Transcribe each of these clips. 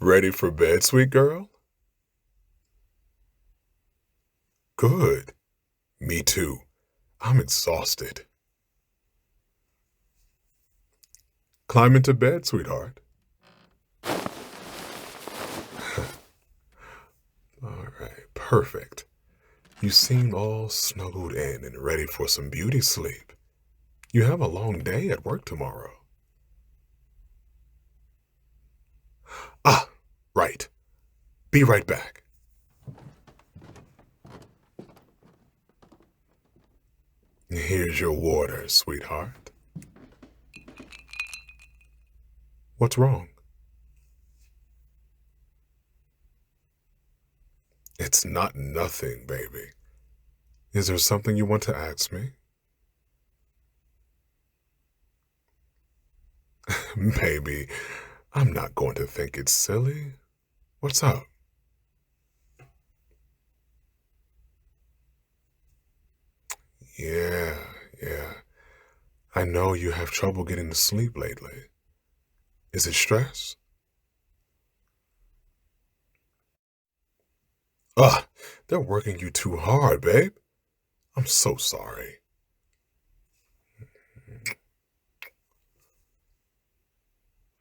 Ready for bed, sweet girl? Good. Me too. I'm exhausted. Climb into bed, sweetheart. All right, perfect. You seem all snuggled in and ready for some beauty sleep. You have a long day at work tomorrow. Ah, right. Be right back. Here's your water, sweetheart. What's wrong? It's not nothing, baby. Is there something you want to ask me? Baby, I'm not going to think it's silly. What's up? Yeah, yeah. I know you have trouble getting to sleep lately. Is it stress? Ugh, they're working you too hard, babe. I'm so sorry.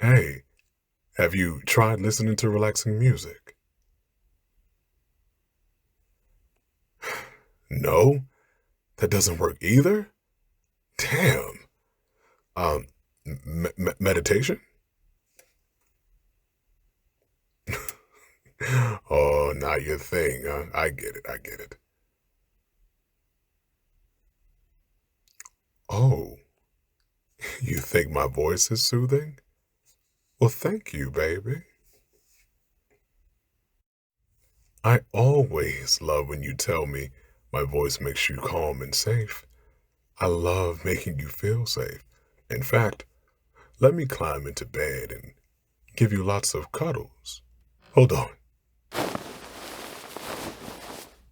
Hey, have you tried listening to relaxing music? No, that doesn't work either? Damn. Um, meditation? Oh, not your thing, huh? I get it, I get it. Oh, you think my voice is soothing? Well, thank you, baby. I always love when you tell me my voice makes you calm and safe. I love making you feel safe. In fact, let me climb into bed and give you lots of cuddles. Hold on.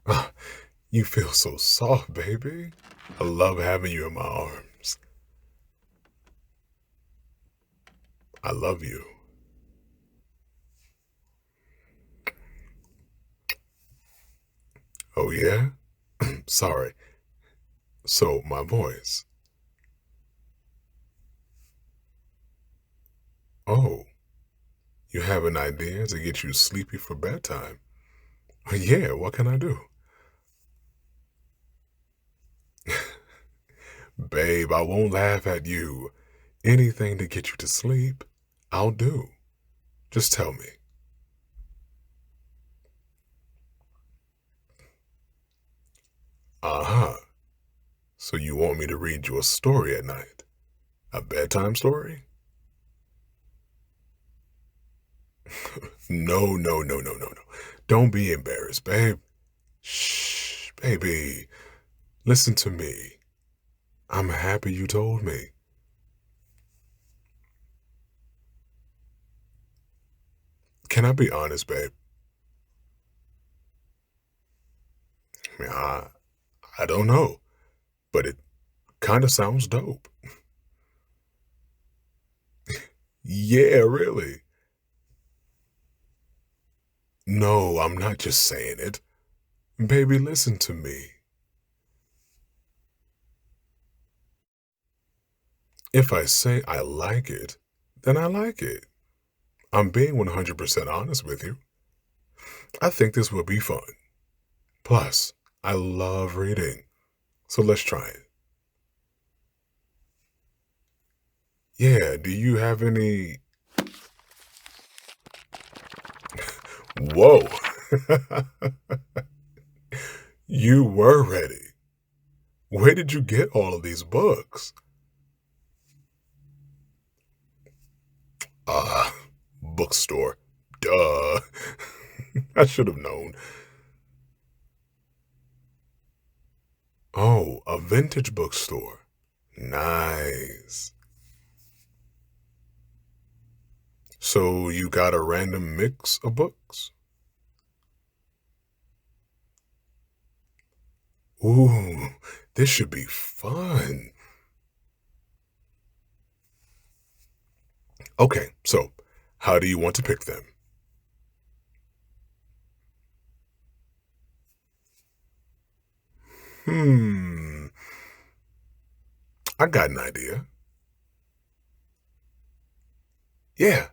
Ah, you feel so soft, baby. I love having you in my arms. I love you. Oh, yeah? Sorry. So, my voice. Oh, you have an idea to get you sleepy for bedtime? Yeah, what can I do? Babe, I won't laugh at you. Anything to get you to sleep, I'll do. Just tell me. Uh-huh. So you want me to read you a story at night? A bedtime story? No, no, no, no, no, no. Don't be embarrassed, babe. Shh, baby. Listen to me. I'm happy you told me. Can I be honest, babe? I mean, I don't know, but it kind of sounds dope. Yeah, really. No, I'm not just saying it. Baby, listen to me. If I say I like it, then I like it. I'm being 100% honest with you. I think this will be fun. Plus, I love reading. So let's try it. Yeah, do you have any. Whoa! You were ready. Where did you get all of these books? Ah, bookstore. Duh. I should have known. Oh, a vintage bookstore. Nice. So you got a random mix of books? Ooh, this should be fun. Okay, so how do you want to pick them? Hmm, I got an idea. Yeah.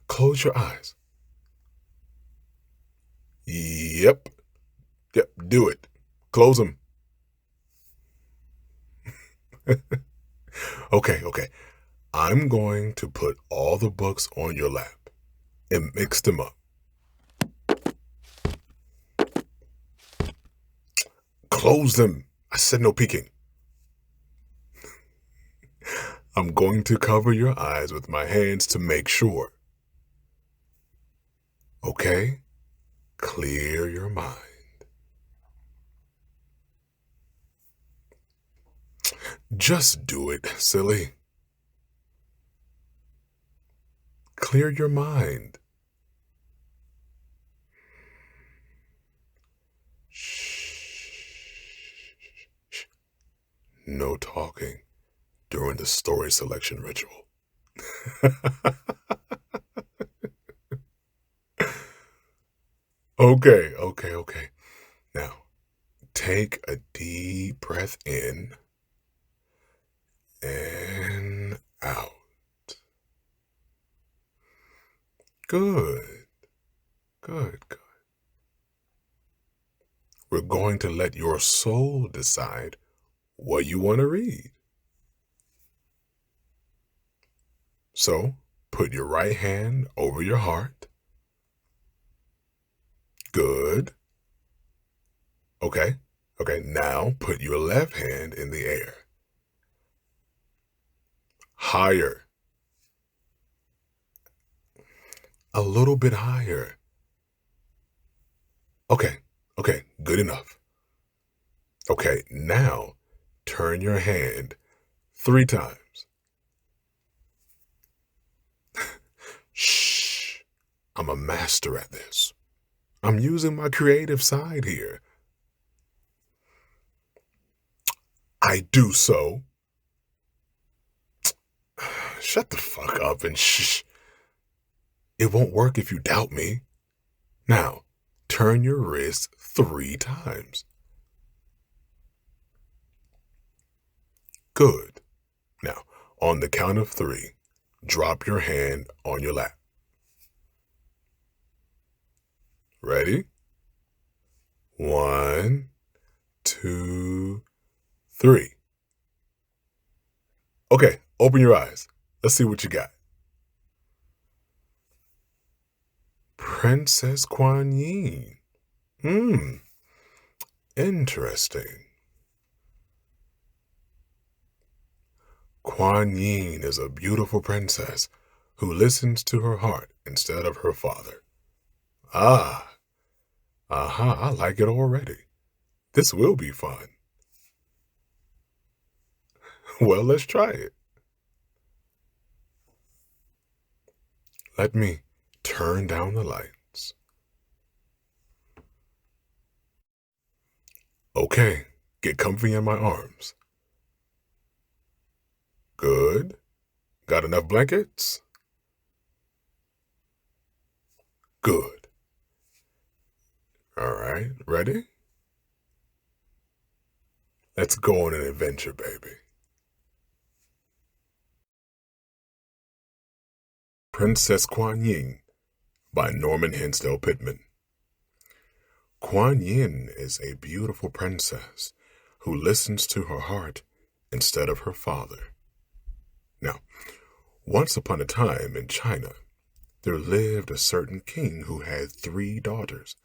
Close your eyes. Yep, do it. Close them. Okay. I'm going to put all the books on your lap and mix them up. Close them. I said no peeking. I'm going to cover your eyes with my hands to make sure. Okay? Clear your mind. Just do it, silly. Clear your mind. Shh. No talking during the story selection ritual. Okay. Now, take a deep breath in and out. Good, good. We're going to let your soul decide what you want to read. So, put your right hand over your heart. Good. Okay. Now put your left hand in the air. Higher. A little bit higher. Okay. Good enough. Okay, now turn your hand 3 times. Shh. I'm a master at this. I'm using my creative side here. I do so. Shut the fuck up and shh. It won't work if you doubt me. Now, turn your wrist 3 times. Good. Now, on the count of 3, drop your hand on your lap. Ready? 1, 2, 3. Okay, open your eyes. Let's see what you got. Princess Kuan Yin. Interesting. Kuan Yin is a beautiful princess who listens to her heart instead of her father. Ah, I like it already. This will be fun. Well, let's try it. Let me turn down the lights. Okay, get comfy in my arms. Good. Got enough blankets? Good. All right, ready? Let's go on an adventure, baby. Princess Kuan Yin by Norman Hinsdale Pittman. Kuan Yin is a beautiful princess who listens to her heart instead of her father. Now, once upon a time in China, there lived a certain king who had 3 daughters.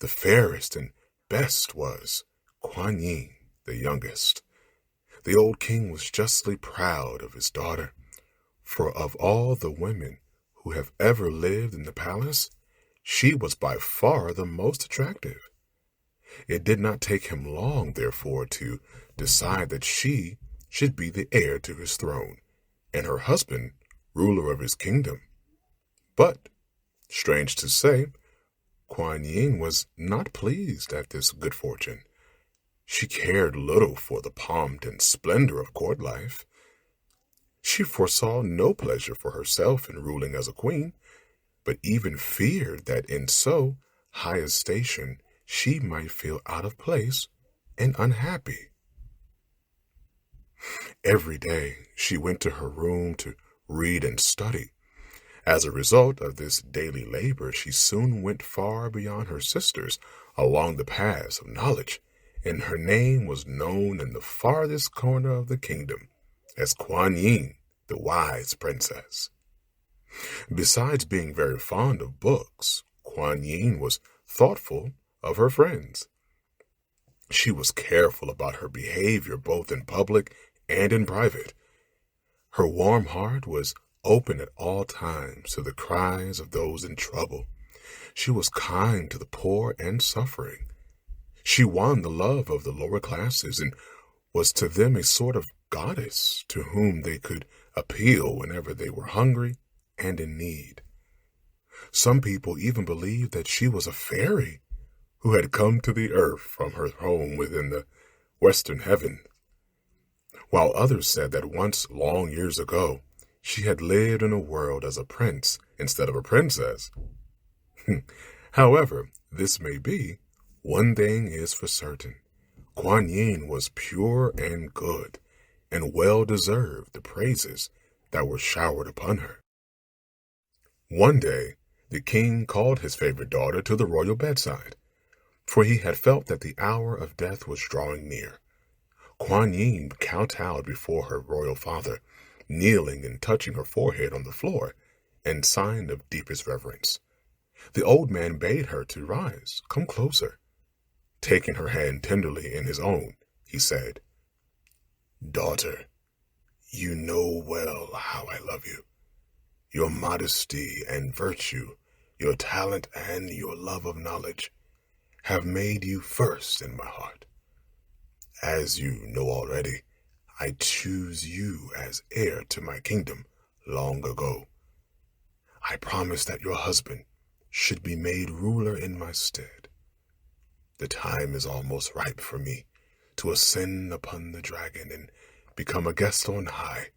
The fairest and best was Kuan Yin, the youngest. The old king was justly proud of his daughter, for of all the women who have ever lived in the palace, she was by far the most attractive. It did not take him long, therefore, to decide that she should be the heir to his throne, and her husband ruler of his kingdom. But, strange to say, Kuan Yin was not pleased at this good fortune. She cared little for the pomp and splendor of court life. She foresaw no pleasure for herself in ruling as a queen, but even feared that in so high a station she might feel out of place and unhappy. Every day she went to her room to read and study. As a result of this daily labor, she soon went far beyond her sisters along the paths of knowledge, and her name was known in the farthest corner of the kingdom as Kuan Yin, the wise princess. Besides being very fond of books, Kuan Yin was thoughtful of her friends. She was careful about her behavior both in public and in private. Her warm heart was open at all times to the cries of those in trouble. She was kind to the poor and suffering. She won the love of the lower classes and was to them a sort of goddess to whom they could appeal whenever they were hungry and in need. Some people even believed that she was a fairy who had come to the earth from her home within the western heaven, while others said that once, long years ago, she had lived in a world as a prince instead of a princess. However this may be, one thing is for certain. Kuan Yin was pure and good, and well deserved the praises that were showered upon her. One day, the king called his favorite daughter to the royal bedside, for he had felt that the hour of death was drawing near. Kuan Yin kowtowed before her royal father, kneeling and touching her forehead on the floor, in sign of deepest reverence. The old man bade her to rise, come closer. Taking her hand tenderly in his own, he said, "Daughter, you know well how I love you. Your modesty and virtue, your talent and your love of knowledge have made you first in my heart. As you know already, I choose you as heir to my kingdom long ago. I promise that your husband should be made ruler in my stead. The time is almost ripe for me to ascend upon the dragon and become a guest on high.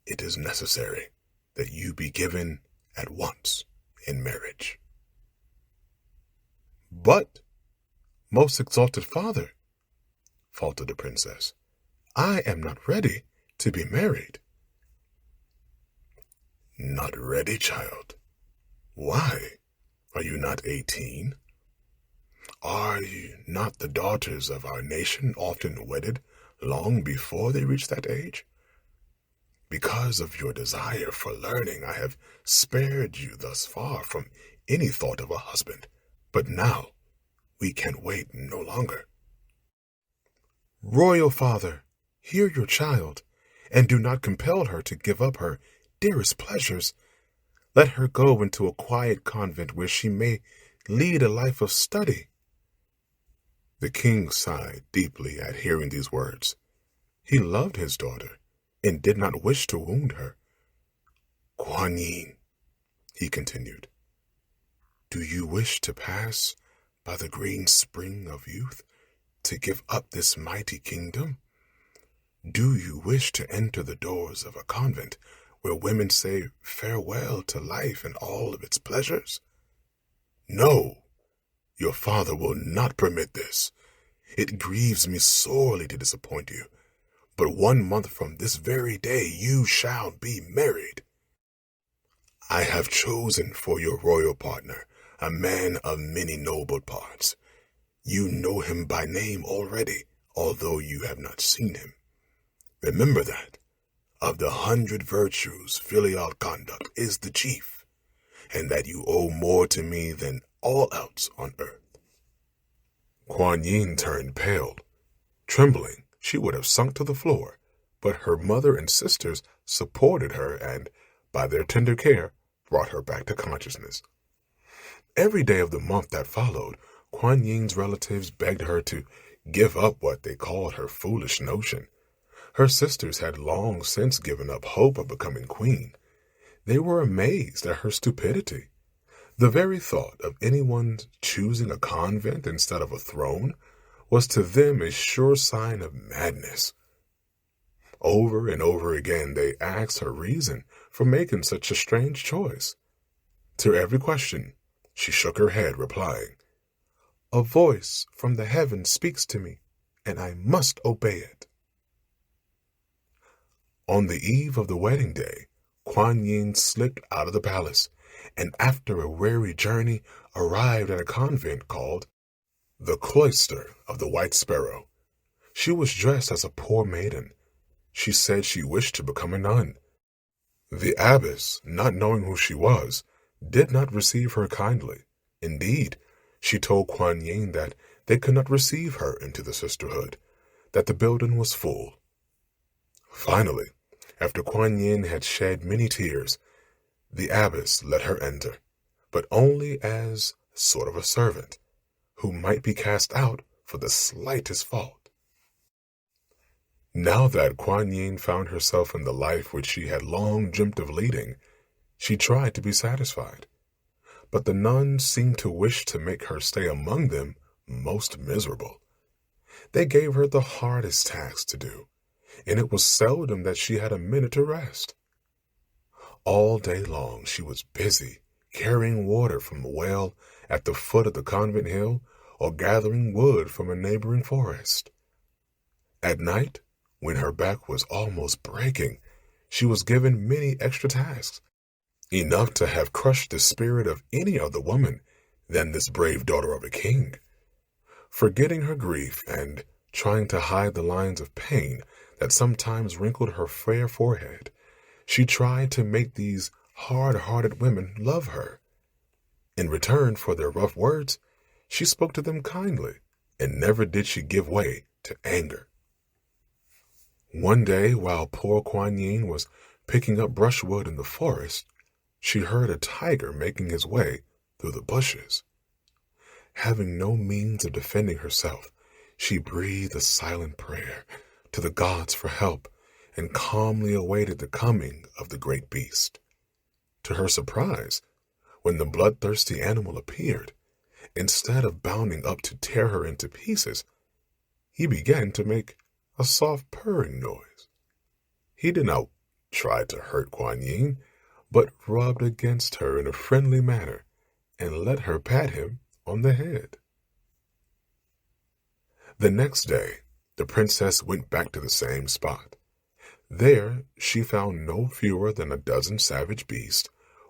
It is necessary that you be given at once in marriage." "But, most exalted father," faltered the princess, "I am not ready to be married." "Not ready, child? Why? Are you not 18? Are not the daughters of our nation often wedded long before they reach that age? Because of your desire for learning, I have spared you thus far from any thought of a husband, but now we can wait no longer." "Royal father, hear your child, and do not compel her to give up her dearest pleasures. Let her go into a quiet convent where she may lead a life of study." The king sighed deeply at hearing these words. He loved his daughter and did not wish to wound her. "Kuan Yin," he continued, "do you wish to pass by the green spring of youth to give up this mighty kingdom? Do you wish to enter the doors of a convent where women say farewell to life and all of its pleasures? No, your father will not permit this. It grieves me sorely to disappoint you, but 1 month from this very day you shall be married. I have chosen for your royal partner a man of many noble parts. You know him by name already, although you have not seen him. Remember that, of the 100 virtues, filial conduct is the chief, and that you owe more to me than all else on earth." Kuan Yin turned pale. Trembling, she would have sunk to the floor, but her mother and sisters supported her and, by their tender care, brought her back to consciousness. Every day of the month that followed, Kuan Yin's relatives begged her to give up what they called her foolish notion. Her sisters had long since given up hope of becoming queen. They were amazed at her stupidity. The very thought of anyone choosing a convent instead of a throne was to them a sure sign of madness. Over and over again they asked her reason for making such a strange choice. To every question, she shook her head, replying, "A voice from the heavens speaks to me. and I must obey it. On the eve of the wedding day, Kuan Yin slipped out of the palace, and after a weary journey arrived at a convent called the Cloister of the White Sparrow. She was dressed as a poor maiden. She said she wished to become a nun. The abbess, not knowing who she was, did not receive her kindly. Indeed, she told Kuan Yin that they could not receive her into the sisterhood, that the building was full. Finally, after Kuan Yin had shed many tears, the abbess let her enter, but only as sort of a servant, who might be cast out for the slightest fault. Now that Kuan Yin found herself in the life which she had long dreamt of leading, she tried to be satisfied, but the nuns seemed to wish to make her stay among them most miserable. They gave her the hardest tasks to do, and it was seldom that she had a minute to rest. All day long she was busy carrying water from a well at the foot of the convent hill or gathering wood from a neighboring forest. At night, when her back was almost breaking, she was given many extra tasks, enough to have crushed the spirit of any other woman than this brave daughter of a king. Forgetting her grief and trying to hide the lines of pain that sometimes wrinkled her fair forehead, she tried to make these hard-hearted women love her. In return for their rough words, she spoke to them kindly, and never did she give way to anger. One day, while poor Kuan Yin was picking up brushwood in the forest, she heard a tiger making his way through the bushes. Having no means of defending herself, she breathed a silent prayer to the gods for help and calmly awaited the coming of the great beast. To her surprise, when the bloodthirsty animal appeared, instead of bounding up to tear her into pieces, he began to make a soft purring noise. He did not try to hurt Kuan Yin, but rubbed against her in a friendly manner and let her pat him on the head. The next day, the princess went back to the same spot. There she found no fewer than a dozen savage beasts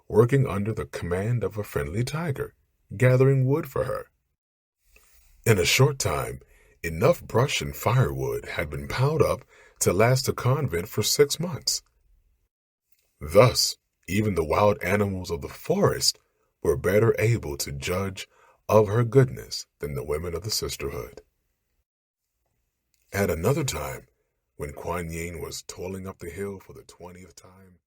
working under the command of a friendly tiger, gathering wood for her. In a short time, enough brush and firewood had been piled up to last the convent for 6 months. Thus, even the wild animals of the forest were better able to judge of her goodness than the women of the sisterhood. At another time, when Kuan Yin was toiling up the hill for the 20th time,